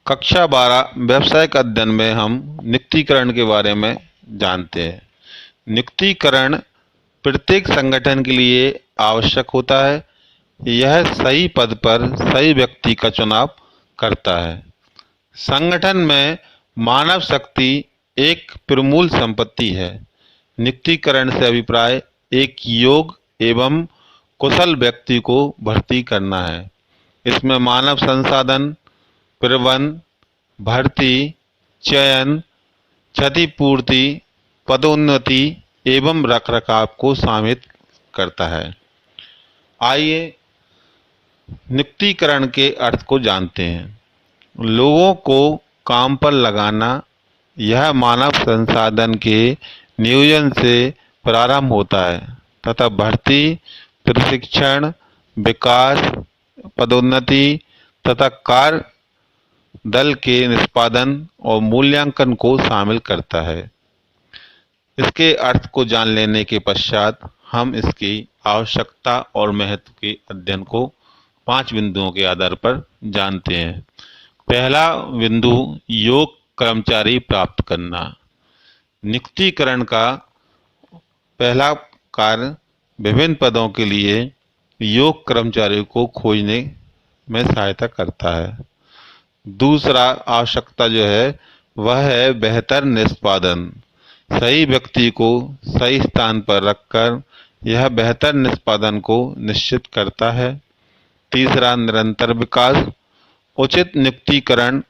कक्षा 12 व्यावसायिक अध्ययन में हम नियुक्तिकरण के बारे में जानते हैं। नियुक्तिकरण प्रत्येक संगठन के लिए आवश्यक होता है। यह सही पद पर सही व्यक्ति का चुनाव करता है। संगठन में मानव शक्ति एक प्रमूल संपत्ति है। नियुक्तिकरण से अभिप्राय एक योग्य एवं कुशल व्यक्ति को भर्ती करना है। इसमें मानव संसाधन प्रबंध, भर्ती, चयन, क्षतिपूर्ति, पदोन्नति एवं रखरखाव को शामिल करता है। आइए नियुक्तिकरण के अर्थ को जानते हैं। लोगों को काम पर लगाना यह मानव संसाधन के नियोजन से प्रारंभ होता है तथा भर्ती, प्रशिक्षण, विकास, पदोन्नति तथा कार्य दल के निष्पादन और मूल्यांकन को शामिल करता है। इसके अर्थ को जान लेने के पश्चात हम इसकी आवश्यकता और महत्व के अध्ययन को 5 बिंदुओं के आधार पर जानते हैं। पहला बिंदु योग्य कर्मचारी प्राप्त करना। नियुक्तिकरण का पहला कार्य विभिन्न पदों के लिए योग्य कर्मचारियों को खोजने में सहायता करता है। दूसरा आवश्यकता जो है वह है बेहतर निष्पादन। सही व्यक्ति को सही स्थान पर रखकर यह बेहतर निष्पादन को निश्चित करता है। तीसरा निरंतर विकास। उचित नियुक्तिकरण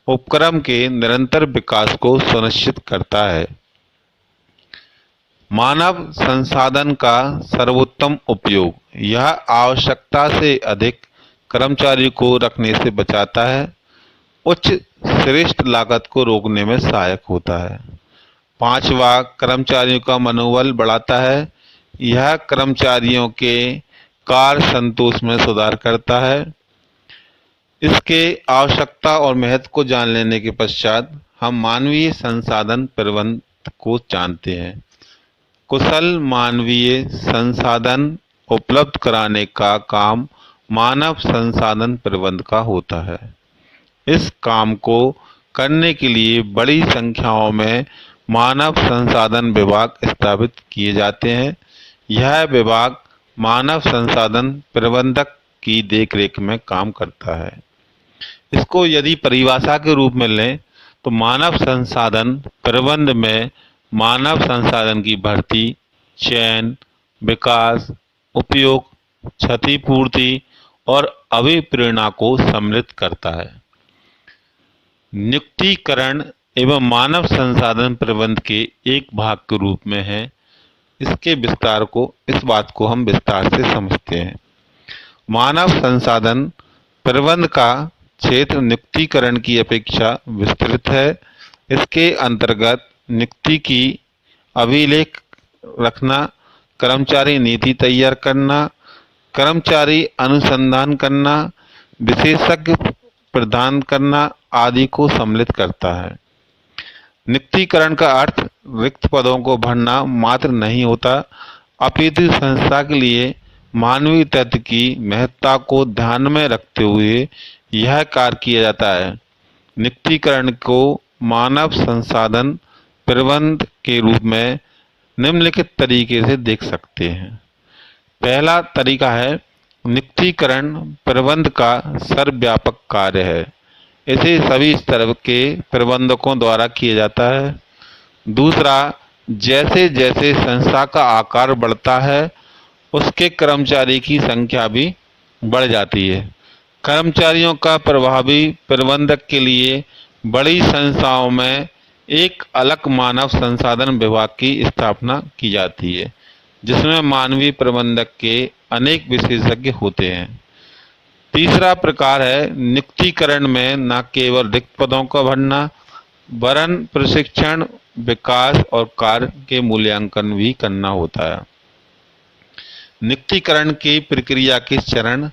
उपक्रम के निरंतर विकास को सुनिश्चित करता है। मानव संसाधन का सर्वोत्तम उपयोग। यह आवश्यकता से अधिक कर्मचारी को रखने से बचाता है। उच्च श्रेष्ठ लागत को रोकने में सहायक होता है। पांचवा कर्मचारियों का मनोबल बढ़ाता है। यह कर्मचारियों के कार्य संतोष में सुधार करता है। इसके आवश्यकता और महत्व को जान लेने के पश्चात हम मानवीय संसाधन प्रबंधन को जानते हैं। कुशल मानवीय संसाधन उपलब्ध कराने का काम मानव संसाधन प्रबंधन का होता है। इस काम को करने के लिए बड़ी संख्याओं में मानव संसाधन विभाग स्थापित किए जाते हैं। यह विभाग मानव संसाधन प्रबंधक की देखरेख में काम करता है। इसको यदि परिभाषा के रूप में लें तो मानव संसाधन प्रबंधन में मानव संसाधन की भर्ती, चयन, विकास, उपयोग, क्षतिपूर्ति और अभिप्रेरणा को सम्मिलित करता है। नियुक्तिकरण एवं मानव संसाधन प्रबंधन के एक भाग के रूप में है। इस बात को हम विस्तार से समझते हैं। मानव संसाधन प्रबंधन का क्षेत्र नियुक्तिकरण की अपेक्षा विस्तृत है। इसके अंतर्गत नियुक्ति की अभिलेख रखना, कर्मचारी नीति तैयार करना, कर्मचारी अनुसंधान करना, विशेषज्ञ प्रदान करना आदि को सम्मिलित करता है। नियुक्तिकरण का अर्थ रिक्त पदों को भरना मात्र नहीं होता, अपितु संस्था के लिए मानवीय तत्व की महत्ता को ध्यान में रखते हुए यह कार्य किया जाता है। नियुक्तिकरण को मानव संसाधन प्रबंधन के रूप में निम्नलिखित तरीके से देख सकते हैं। पहला तरीका है नियुक्तिकरण प्रबंधन का सर्वव्यापक कार्य है। इसे सभी स्तर के प्रबंधकों द्वारा किया जाता है। दूसरा, जैसे जैसे संस्था का आकार बढ़ता है उसके कर्मचारी की संख्या भी बढ़ जाती है। कर्मचारियों का प्रभावी प्रबंधक के लिए बड़ी संस्थाओं में एक अलग मानव संसाधन विभाग की स्थापना की जाती है जिसमें मानवीय प्रबंधक के अनेक विशेषज्ञ होते हैं। तीसरा प्रकार है नियुक्तिकरण में न केवल रिक्त पदों का भरना वरन प्रशिक्षण, विकास और कार्य के मूल्यांकन भी करना होता है। नियुक्तिकरण की प्रक्रिया के चरण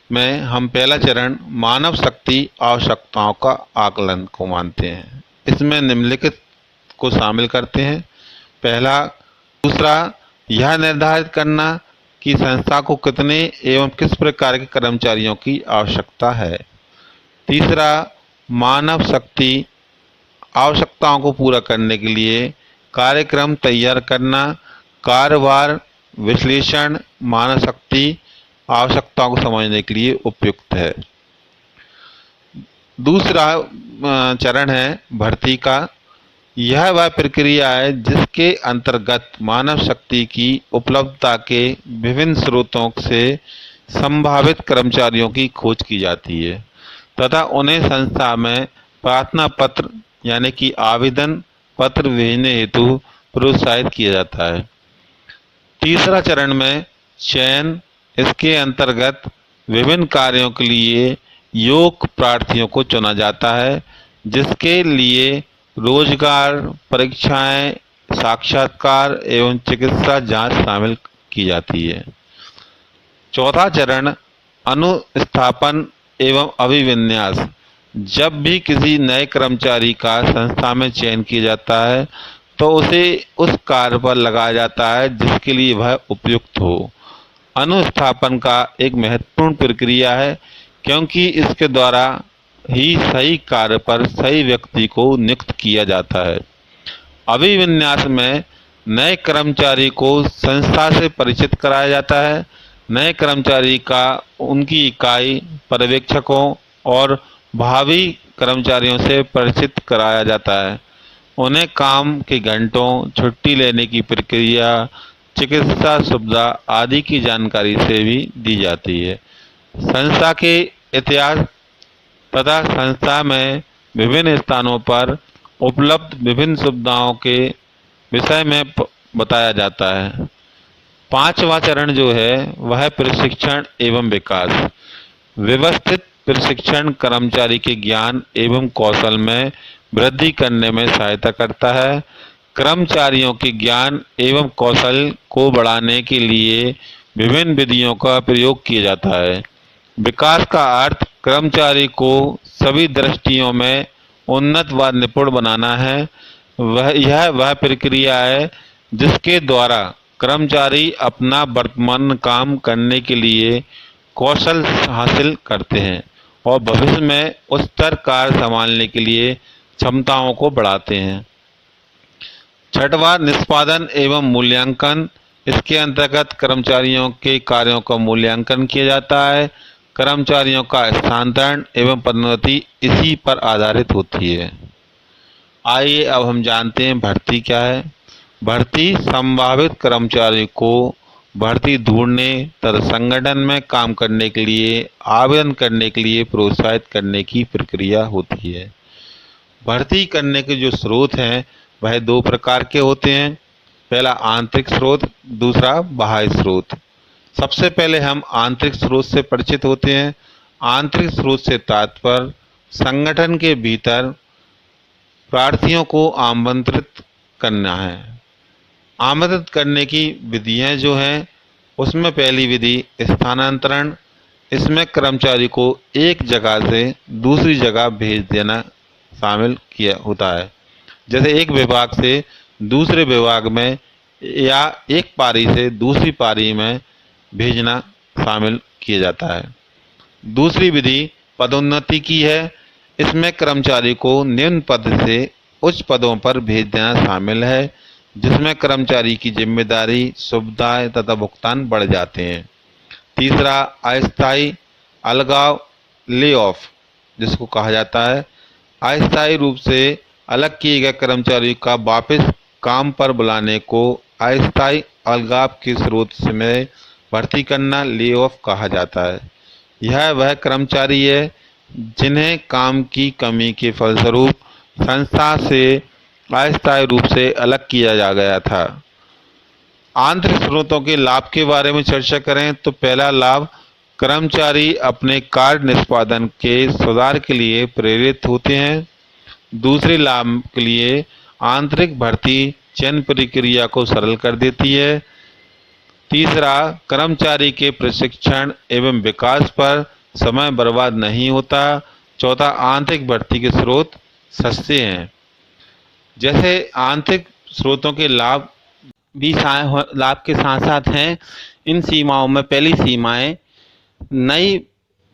में हम पहला चरण मानव शक्ति आवश्यकताओं का आकलन को मानते हैं। इसमें निम्नलिखित को शामिल करते हैं। पहला, दूसरा, यह निर्धारित करना कि संस्था को कितने एवं किस प्रकार के कर्मचारियों की आवश्यकता है। तीसरा, मानव शक्ति आवश्यकताओं को पूरा करने के लिए कार्यक्रम तैयार करना, कार्यभार विश्लेषण मानव शक्ति आवश्यकताओं को समझने के लिए उपयुक्त है। दूसरा चरण है भर्ती का। यह वह प्रक्रिया है जिसके अंतर्गत मानव शक्ति की उपलब्धता के विभिन्न स्रोतों से संभावित कर्मचारियों की खोज की जाती है तथा उन्हें संस्था में प्रार्थना पत्र यानी कि आवेदन पत्र भेजने हेतु प्रोत्साहित किया जाता है। तीसरा चरण में चयन। इसके अंतर्गत विभिन्न कार्यों के लिए योग्य प्रार्थियों को चुना जाता है, जिसके लिए रोजगार परीक्षाएं, साक्षात्कार एवं चिकित्सा जांच शामिल की जाती है। चौथा चरण अनुस्थापन एवं अभिविन्यास। जब भी किसी नए कर्मचारी का संस्था में चयन किया जाता है तो उसे उस कार्य पर लगाया जाता है जिसके लिए वह उपयुक्त हो। अनुस्थापन का एक महत्वपूर्ण प्रक्रिया है क्योंकि इसके द्वारा ही सही कार्य पर सही व्यक्ति को नियुक्त किया जाता है। अभिविन्यास में नए कर्मचारी को संस्था से परिचित कराया जाता है। नए कर्मचारी का उनकी इकाई, पर्यवेक्षकों और भावी कर्मचारियों से परिचित कराया जाता है। उन्हें काम के घंटों, छुट्टी लेने की प्रक्रिया, चिकित्सा सुविधा आदि की जानकारी से भी दी जाती है। संस्था के इतिहास तथा संस्था में विभिन्न स्थानों पर उपलब्ध विभिन्न सुविधाओं के विषय में बताया जाता है। पांचवा चरण जो है वह प्रशिक्षण एवं विकास। व्यवस्थित प्रशिक्षण कर्मचारी के ज्ञान एवं कौशल में वृद्धि करने में सहायता करता है। कर्मचारियों के ज्ञान एवं कौशल को बढ़ाने के लिए विभिन्न विधियों का प्रयोग किया जाता है। विकास का अर्थ कर्मचारी को सभी दृष्टियों में उन्नत व निपुण बनाना है। यह वह प्रक्रिया है जिसके द्वारा कर्मचारी अपना वर्तमान काम करने के लिए कौशल हासिल करते हैं और भविष्य में उच्चतर कार्य संभालने के लिए क्षमताओं को बढ़ाते हैं। छठवां निष्पादन एवं मूल्यांकन। इसके अंतर्गत कर्मचारियों के कार्यों का मूल्यांकन किया जाता है। कर्मचारियों का स्थानांतरण एवं पदोन्नति इसी पर आधारित होती है। आइए अब हम जानते हैं भर्ती क्या है। भर्ती संभावित कर्मचारी को भर्ती ढूंढने तथा संगठन में काम करने के लिए आवेदन करने के लिए प्रोत्साहित करने की प्रक्रिया होती है। भर्ती करने के जो स्रोत हैं वह दो प्रकार के होते हैं। पहला आंतरिक स्रोत, दूसरा बाह्य स्रोत। सबसे पहले हम आंतरिक स्रोत से परिचित होते हैं। आंतरिक स्रोत से तात्पर्य संगठन के भीतर प्रार्थियों को आमंत्रित करना है। आमंत्रित करने की विधियां जो हैं उसमें पहली विधि स्थानांतरण। इसमें कर्मचारी को एक जगह से दूसरी जगह भेज देना शामिल किया होता है, जैसे एक विभाग से दूसरे विभाग में या एक पारी से दूसरी पारी में भेजना शामिल किया जाता है। दूसरी विधि पदोन्नति की है। इसमें कर्मचारी को निम्न पद से उच्च पदों पर भेज देना शामिल है, जिसमें कर्मचारी की जिम्मेदारी, सुविधाएं तथा भुगतान बढ़ जाते हैं। तीसरा अस्थायी अलगाव, ले ऑफ जिसको कहा जाता है। अस्थायी रूप से अलग किए गए कर्मचारी का वापस काम पर बुलाने को अस्थायी अलगाव के स्रोत में भर्ती करना ले ऑफ कहा जाता है। यह वह कर्मचारी है जिन्हें काम की कमी के फलस्वरूप संस्था से अस्थायी रूप से अलग किया जा गया था। आंतरिक स्रोतों के लाभ के बारे में चर्चा करें तो पहला लाभ, कर्मचारी अपने कार्य निष्पादन के सुधार के लिए प्रेरित होते हैं। दूसरे लाभ के लिए आंतरिक भर्ती चयन प्रक्रिया को सरल कर देती है। तीसरा, कर्मचारी के प्रशिक्षण एवं विकास पर समय बर्बाद नहीं होता। चौथा, आंतरिक भर्ती के स्रोत सस्ते हैं। जैसे आंतरिक स्रोतों के लाभ भी लाभ के साथ साथ हैं। इन सीमाओं में पहली सीमाएं नई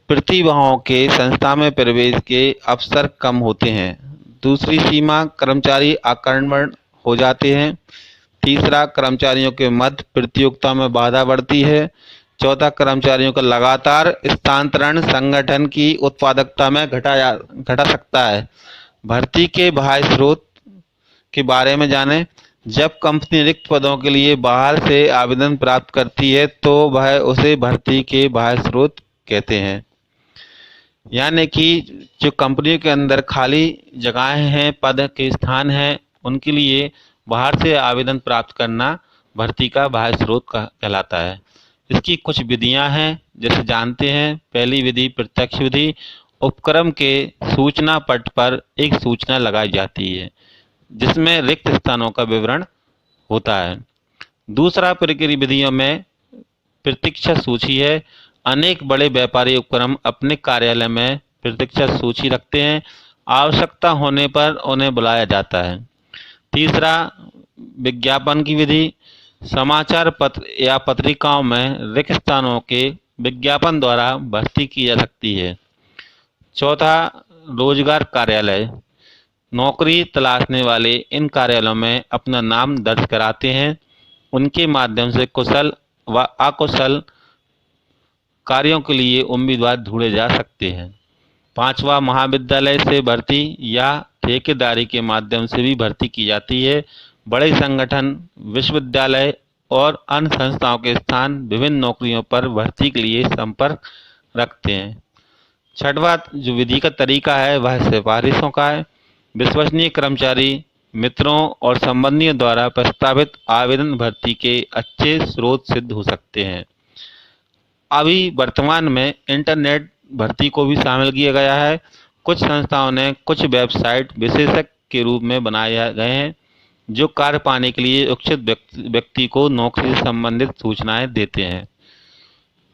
प्रतिभाओं के संस्था में प्रवेश के अवसर कम होते हैं। दूसरी सीमा, कर्मचारी आक्रमण हो जाते हैं। तीसरा, कर्मचारियों के मध्य प्रतियोगिता में बाधा बढ़ती है। चौथा, कर्मचारियों का लगातार स्थानांतरण संगठन की उत्पादकता में घटा सकता है। भर्ती के बाह्य स्रोत के बारे में जानें। जब कंपनी रिक्त पदों के लिए बाहर से आवेदन प्राप्त करती है तो वह उसे भर्ती के बाह्य स्रोत कहते हैं। यानी कि जो कंपनियों के अंदर खाली जगहें हैं, पद के स्थान हैं, उनके लिए बाहर से आवेदन प्राप्त करना भर्ती का बाह्य स्रोत कहलाता है। इसकी कुछ विधियां हैं, जैसे जानते हैं। पहली विधि प्रत्यक्ष विधि। उपक्रम के सूचना पट पर एक सूचना लगाई जाती है जिसमें रिक्त स्थानों का विवरण होता है। दूसरा प्रक्रिया विधियों में प्रतीक्षा सूची है। अनेक बड़े व्यापारी उपक्रम अपने कार्यालय में प्रतीक्षा सूची रखते हैं। आवश्यकता होने पर उन्हें बुलाया जाता है। तीसरा, विज्ञापन की विधि। समाचार पत्र या पत्रिकाओं में रिक्त स्थानों के विज्ञापन द्वारा भर्ती की जा सकती है। चौथा, रोजगार कार्यालय। नौकरी तलाशने वाले इन कार्यालयों में अपना नाम दर्ज कराते हैं। उनके माध्यम से कुशल व अकुशल कार्यों के लिए उम्मीदवार ढूंढे जा सकते हैं। पांचवा, महाविद्यालय से भर्ती या ठेकेदारी के माध्यम से भी भर्ती की जाती है। बड़े संगठन, विश्वविद्यालय और अन्य संस्थाओं के स्थान विभिन्न नौकरियों पर भर्ती के लिए संपर्क रखते हैं। छठवां जो विधि का तरीका है वह सिफारिशों का है। विश्वसनीय कर्मचारी, मित्रों और संबंधियों द्वारा प्रस्तावित आवेदन भर्ती के अच्छे स्रोत सिद्ध हो सकते हैं। अभी वर्तमान में इंटरनेट भर्ती को भी शामिल किया गया है। कुछ संस्थाओं ने कुछ वेबसाइट विशेषज्ञ के रूप में बनाए गए हैं जो कार्य पाने के लिए इच्छुक व्यक्ति को नौकरी से संबंधित सूचनाएं देते हैं,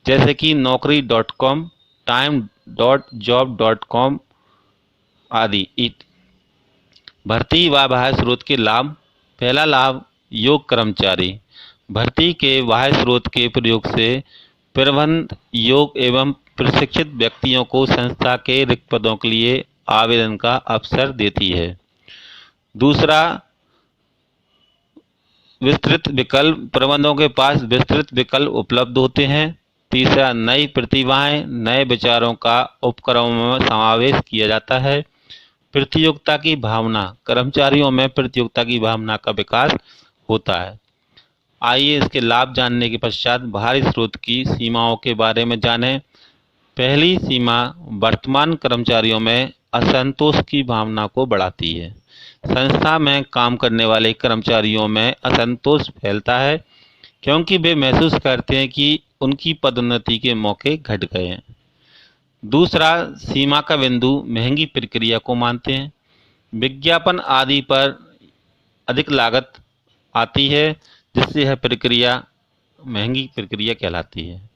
जैसे कि naukri.com, time.job.com आदि। भर्ती व बाह्य स्रोत के लाभ। पहला लाभ, योग्य कर्मचारी। भर्ती के बाह्य स्रोत के प्रयोग से प्रबंध योग्य एवं प्रशिक्षित व्यक्तियों को संस्था के रिक्त पदों के लिए आवेदन का अवसर देती है। दूसरा, विस्तृत विकल्प। प्रबंधों के पास विस्तृत विकल्प उपलब्ध होते हैं। तीसरा, नई प्रतिभाएं, नए विचारों का उपक्रमों में समावेश किया जाता है। प्रतियोगिता की भावना। कर्मचारियों में प्रतियोगिता की भावना का विकास होता है। आइए इसके लाभ जानने के पश्चात बाहरी स्रोत की सीमाओं के बारे में जानें। पहली सीमा, वर्तमान कर्मचारियों में असंतोष की भावना को बढ़ाती है। संस्था में काम करने वाले कर्मचारियों में असंतोष फैलता है क्योंकि वे महसूस करते हैं कि उनकी पदोन्नति के मौके घट गए हैं। दूसरा, सीमा का बिंदु महंगी प्रक्रिया को मानते हैं। विज्ञापन आदि पर अधिक लागत आती है जिससे यह प्रक्रिया महंगी प्रक्रिया कहलाती है।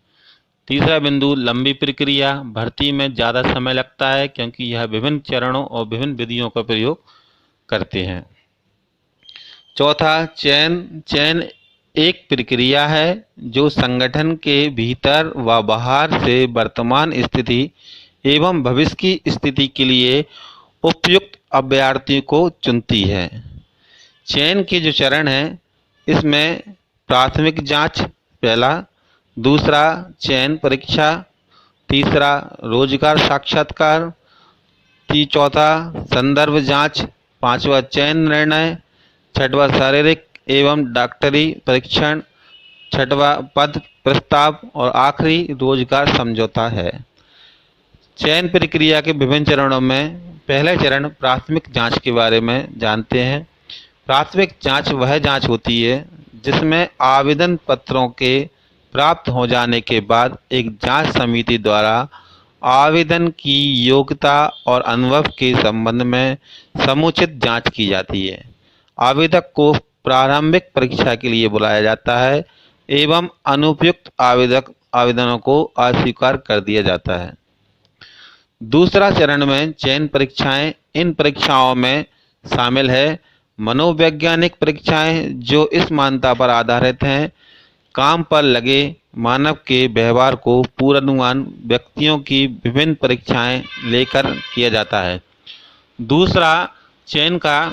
तीसरा बिंदु, लंबी प्रक्रिया। भर्ती में ज़्यादा समय लगता है क्योंकि यह विभिन्न चरणों और विभिन्न विधियों का प्रयोग करते हैं। चौथा, चयन एक प्रक्रिया है जो संगठन के भीतर व बाहर से वर्तमान स्थिति एवं भविष्य की स्थिति के लिए उपयुक्त अभ्यर्थी को चुनती है। चयन के जो चरण हैं इसमें प्राथमिक जांच पहला, दूसरा चयन परीक्षा, तीसरा रोजगार साक्षात्कार, चौथा संदर्भ जांच, पांचवा चयन निर्णय, छठवां शारीरिक एवं डॉक्टरी परीक्षण, छठवां पद प्रस्ताव और आखिरी रोजगार समझौता है। चयन प्रक्रिया के विभिन्न चरणों में पहले चरण प्राथमिक जांच के बारे में जानते हैं। प्राथमिक जांच वह जांच होती है जिसमें आवेदन पत्रों के प्राप्त हो जाने के बाद एक जांच समिति द्वारा आवेदन की योग्यता और अनुभव के संबंध में समुचित जांच की जाती है। आवेदक को प्रारंभिक परीक्षा के लिए बुलाया जाता है एवं अनुपयुक्त आवेदनों को अस्वीकार कर दिया जाता है। दूसरा चरण में चयन परीक्षाएं। इन परीक्षाओं में शामिल है मनोवैज्ञानिक परीक्षाएं जो इस मान्यता पर आधारित हैं काम पर लगे मानव के व्यवहार को पूर्वानुमान व्यक्तियों की विभिन्न परीक्षाएं लेकर किया जाता है। दूसरा, चयन का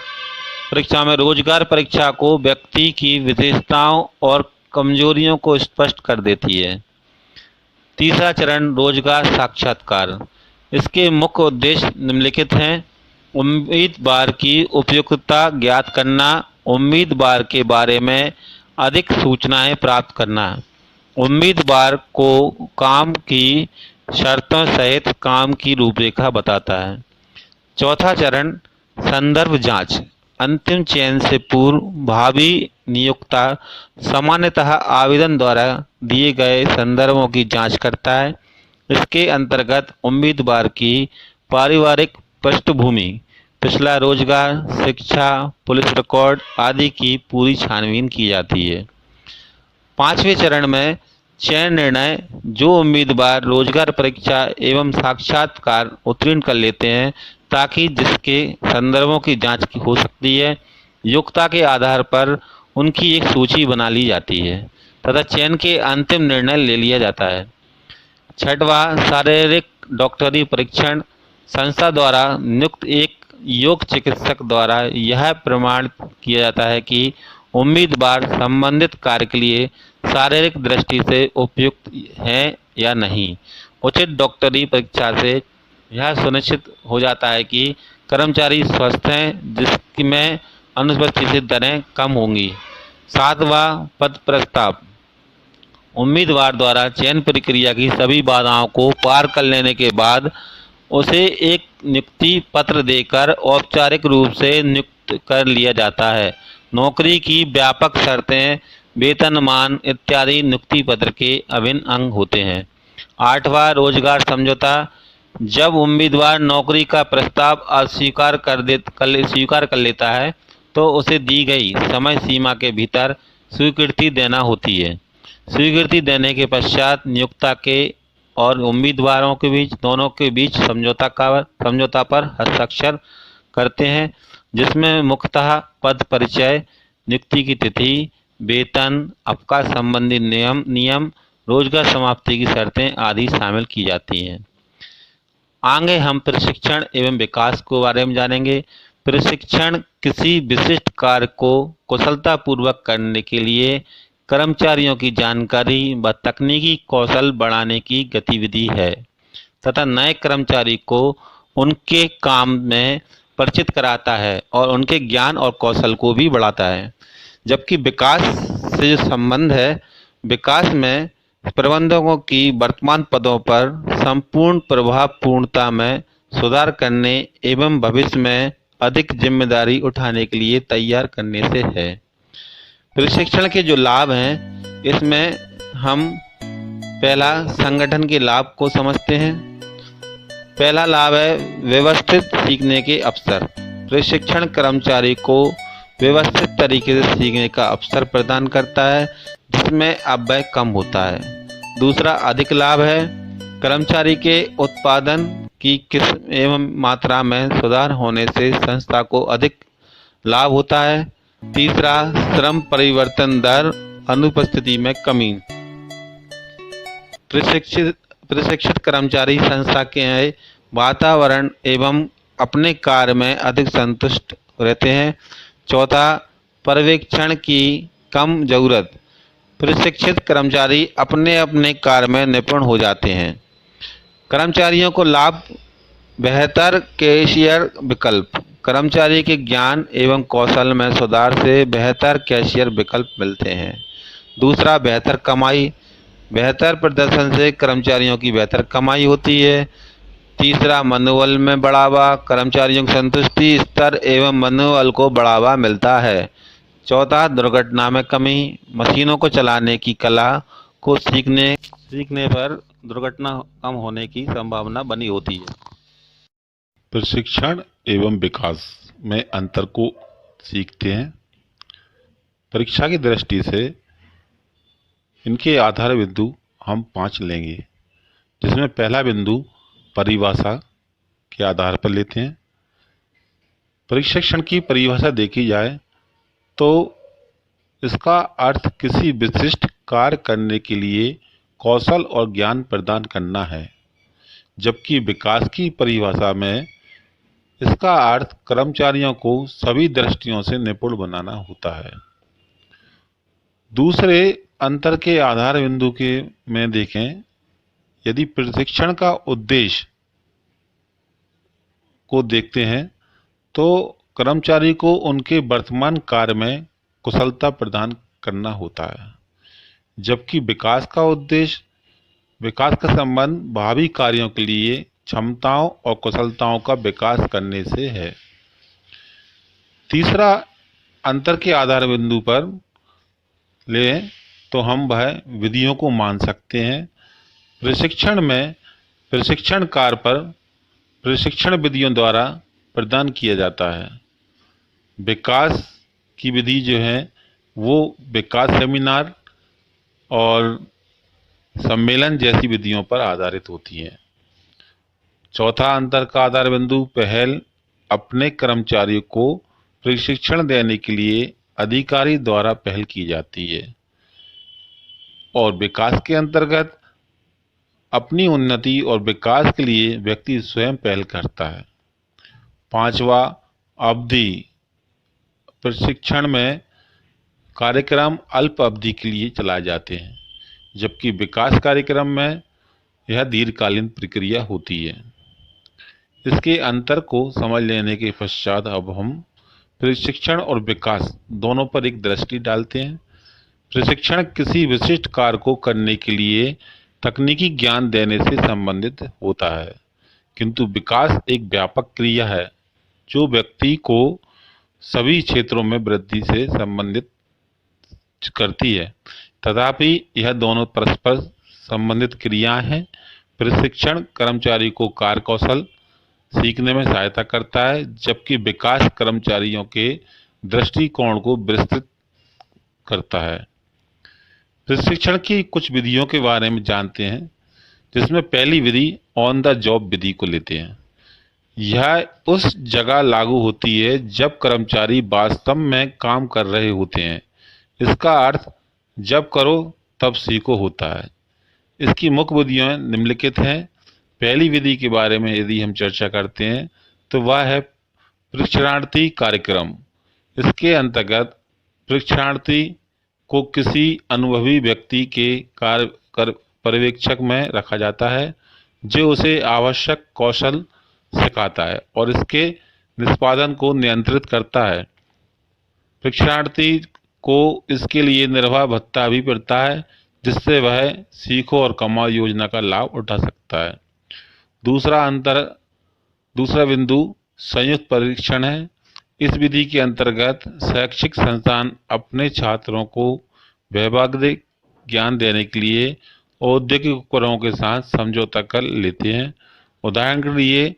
परीक्षा में रोजगार परीक्षा को व्यक्ति की विशेषताओं और कमजोरियों को स्पष्ट कर देती है। तीसरा चरण रोजगार साक्षात्कार। इसके मुख्य उद्देश्य निम्नलिखित हैं। उम्मीदवार की उपयुक्तता ज्ञात करना, उम्मीदवार के बारे में अधिक सूचनाएं प्राप्त करना, उम्मीदवार को काम की शर्तों सहित काम की रूपरेखा बताता है। चौथा चरण संदर्भ जांच। अंतिम चयन से पूर्व भावी नियोक्ता सामान्यतः आवेदन द्वारा दिए गए संदर्भों की जांच करता है। इसके अंतर्गत उम्मीदवार की पारिवारिक पृष्ठभूमि, पिछला रोजगार, शिक्षा, पुलिस रिकॉर्ड आदि की पूरी छानबीन की जाती है। पांचवें चरण में चयन निर्णय। जो उम्मीदवार रोजगार परीक्षा एवं साक्षात्कार उत्तीर्ण कर लेते हैं ताकि जिसके संदर्भों की जांच हो सकती है, योग्यता के आधार पर उनकी एक सूची बना ली जाती है तथा चयन के अंतिम निर्णय ले लिया जाता है। छठवां शारीरिक डॉक्टरी परीक्षण। संस्था द्वारा नियुक्त एक योग्य चिकित्सक द्वारा यह प्रमाण किया जाता है कि उम्मीदवार संबंधित कार्य के लिए शारीरिक दृष्टि से उपयुक्त है या नहीं। उचित डॉक्टरी परीक्षा से यह सुनिश्चित हो जाता है कि कर्मचारी स्वस्थ हैं, जिसमें अनुपस्थिति दरें कम होंगी। सातवां पद प्रस्ताव। उम्मीदवार द्वारा चयन प्रक्रिया की सभी बाधाओं को पार कर लेने के बाद उसे एक नियुक्ति पत्र देकर औपचारिक रूप से नियुक्त कर लिया जाता है। नौकरी की व्यापक शर्तें, वेतनमान इत्यादि नियुक्ति पत्र के अभिन्न अंग होते हैं। आठवां रोजगार समझौता। जब उम्मीदवार नौकरी का प्रस्ताव अस्वीकार कर लेता है तो उसे दी गई समय सीमा के भीतर स्वीकृति देना होती है। स्वीकृति देने के पश्चात नियोक्ता के और उम्मीदवारों के बीच दोनों के बीच समझौता पर हस्ताक्षर करते हैं, जिसमें मुख्यतः पद परिचय, नियुक्ति की तिथि, वेतन, अवकाश संबंधी नियम, रोजगार समाप्ति की शर्तें आदि शामिल की जाती हैं। आगे हम प्रशिक्षण एवं विकास के बारे में जानेंगे। प्रशिक्षण किसी विशिष्ट कार्य को कुशलतापूर्वक करने के लिए कर्मचारियों की जानकारी व तकनीकी कौशल बढ़ाने की गतिविधि है तथा नए कर्मचारी को उनके काम में परिचित कराता है और उनके ज्ञान और कौशल को भी बढ़ाता है। जबकि विकास से जो संबंध है, विकास में प्रबंधकों की वर्तमान पदों पर संपूर्ण प्रभावपूर्णता में सुधार करने एवं भविष्य में अधिक जिम्मेदारी उठाने के लिए तैयार करने से है। प्रशिक्षण के जो लाभ हैं, इसमें हम पहला संगठन के लाभ को समझते हैं। पहला लाभ है व्यवस्थित सीखने के अवसर। प्रशिक्षण कर्मचारी को व्यवस्थित तरीके से सीखने का अवसर प्रदान करता है, जिसमें अपव्यय कम होता है। दूसरा अधिक लाभ है कर्मचारी के उत्पादन की किस्म एवं मात्रा में सुधार होने से संस्था को अधिक लाभ होता है। तीसरा श्रम परिवर्तन दर, अनुपस्थिति में कमी। प्रशिक्षित कर्मचारी संस्था के वातावरण एवं अपने कार्य में अधिक संतुष्ट रहते हैं। चौथा पर्यवेक्षण की कम जरूरत। प्रशिक्षित कर्मचारी अपने अपने कार्य में निपुण हो जाते हैं। कर्मचारियों को लाभ बेहतर कैशियर विकल्प। कर्मचारी के ज्ञान एवं कौशल में सुधार से बेहतर कैशियर विकल्प मिलते हैं। दूसरा बेहतर कमाई। बेहतर प्रदर्शन से कर्मचारियों की बेहतर कमाई होती है। तीसरा मनोबल में बढ़ावा। कर्मचारियों की संतुष्टि स्तर एवं मनोबल को बढ़ावा मिलता है। चौथा दुर्घटना में कमी। मशीनों को चलाने की कला को सीखने पर दुर्घटना कम होने की संभावना बनी होती है। प्रशिक्षण एवं विकास में अंतर को सीखते हैं। परीक्षा की दृष्टि से इनके आधार बिंदु हम 5 लेंगे, जिसमें पहला बिंदु परिभाषा के आधार पर लेते हैं। प्रशिक्षण की परिभाषा देखी जाए तो इसका अर्थ किसी विशिष्ट कार्य करने के लिए कौशल और ज्ञान प्रदान करना है, जबकि विकास की परिभाषा में इसका अर्थ कर्मचारियों को सभी दृष्टियों से निपुण बनाना होता है। दूसरे अंतर के आधार बिंदु के में देखें, यदि प्रशिक्षण का उद्देश्य को देखते हैं तो कर्मचारी को उनके वर्तमान कार्य में कुशलता प्रदान करना होता है, जबकि विकास का संबंध भावी कार्यों के लिए क्षमताओं और कुशलताओं का विकास करने से है। तीसरा अंतर के आधार बिंदु पर लें तो हम वह विधियों को मान सकते हैं। प्रशिक्षण में प्रशिक्षण कार्य पर प्रशिक्षण विधियों द्वारा प्रदान किया जाता है। विकास की विधि जो है वो विकास सेमिनार और सम्मेलन जैसी विधियों पर आधारित होती है। चौथा अंतर का आधार बिंदु पहल अपने कर्मचारियों को प्रशिक्षण देने के लिए अधिकारी द्वारा पहल की जाती है, और विकास के अंतर्गत अपनी उन्नति और विकास के लिए व्यक्ति स्वयं पहल करता है। पांचवा अवधि प्रशिक्षण में कार्यक्रम अल्प अवधि के लिए चलाए जाते हैं, जबकि विकास कार्यक्रम में यह दीर्घकालीन प्रक्रिया होती है। इसके अंतर को समझ लेने के पश्चात अब हम प्रशिक्षण और विकास दोनों पर एक दृष्टि डालते हैं। प्रशिक्षण किसी विशिष्ट कार्य को करने के लिए तकनीकी ज्ञान देने से संबंधित होता है, किंतु विकास एक व्यापक क्रिया है जो व्यक्ति को सभी क्षेत्रों में वृद्धि से संबंधित करती है। तथापि यह दोनों परस्पर संबंधित क्रियाएं हैं। प्रशिक्षण कर्मचारी को कार्य कौशल सीखने में सहायता करता है, जबकि विकास कर्मचारियों के दृष्टिकोण को विस्तृत करता है। प्रशिक्षण की कुछ विधियों के बारे में जानते हैं, जिसमें पहली विधि ऑन द जॉब विधि को लेते हैं। यह उस जगह लागू होती है जब कर्मचारी वास्तव में काम कर रहे होते हैं। इसका अर्थ जब करो तब सीखो होता है। इसकी मुख्य विधियां निम्नलिखित हैं। पहली विधि के बारे में यदि हम चर्चा करते हैं तो वह है प्रशिक्षणार्थी कार्यक्रम। इसके अंतर्गत प्रशिक्षणार्थी को किसी अनुभवी व्यक्ति के पर्यवेक्षक में रखा जाता है, जो उसे आवश्यक कौशल सिखाता है और इसके निष्पादन को नियंत्रित करता है। प्रशिक्षणार्थी को इसके लिए निर्वाह भत्ता भी मिलता है, जिससे वह सीखो और कमाओ योजना का लाभ उठा सकता है। दूसरा बिंदु संयुक्त परीक्षण है। इस विधि के अंतर्गत शैक्षिक संस्थान अपने छात्रों को व्यावहारिक ज्ञान देने के लिए औद्योगिक उपकरणों के साथ समझौता कर लेते हैं। उदाहरण के लिए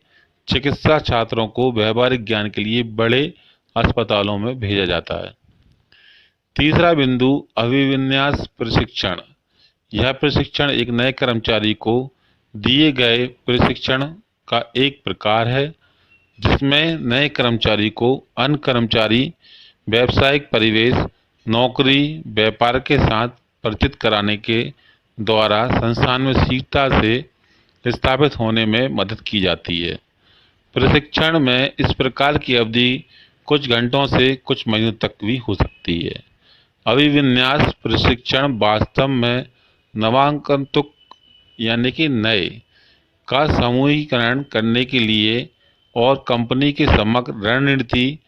चिकित्सा छात्रों को व्यावहारिक ज्ञान के लिए बड़े अस्पतालों में भेजा जाता है। तीसरा बिंदु अभिविन्यास प्रशिक्षण। यह प्रशिक्षण एक नए कर्मचारी को दिए गए प्रशिक्षण का एक प्रकार है, जिसमें नए कर्मचारी को अन्य कर्मचारी व्यावसायिक परिवेश, नौकरी, व्यापार के साथ परिचित कराने के द्वारा संस्थान में शीघ्रता से स्थापित होने में मदद की जाती है। प्रशिक्षण में इस प्रकार की अवधि कुछ घंटों से कुछ महीनों तक भी हो सकती है। अभिविन्यास प्रशिक्षण वास्तव में नवागंतुक यानी कि नए का समूहीकरण करने के लिए और कंपनी के समग्र रणनीति,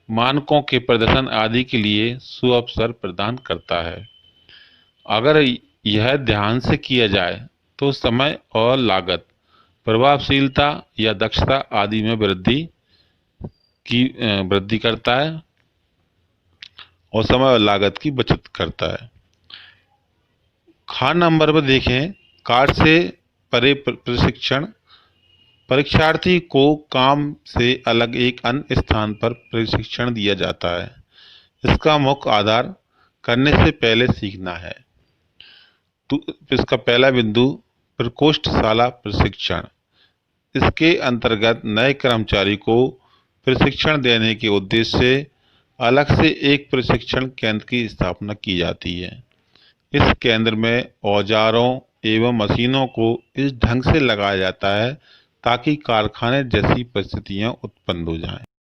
मानकों के प्रदर्शन आदि के लिए सुअवसर प्रदान करता है। अगर यह ध्यान से किया जाए तो समय और लागत, प्रभावशीलता या दक्षता आदि में वृद्धि करता है और समय और लागत की बचत करता है। खान नंबर पर देखें, कार्य से परे प्रशिक्षण। परीक्षार्थी को काम से अलग एक अन्य स्थान पर प्रशिक्षण दिया जाता है। इसका मुख्य आधार करने से पहले सीखना है। तो इसका पहला बिंदु प्रकोष्ठशाला प्रशिक्षण। इसके अंतर्गत नए कर्मचारी को प्रशिक्षण देने के उद्देश्य से अलग से एक प्रशिक्षण केंद्र की स्थापना की जाती है। इस केंद्र में औजारों एवं मशीनों को इस ढंग से लगाया जाता है ताकि कारखाने जैसी परिस्थितियां उत्पन्न हो जाएं।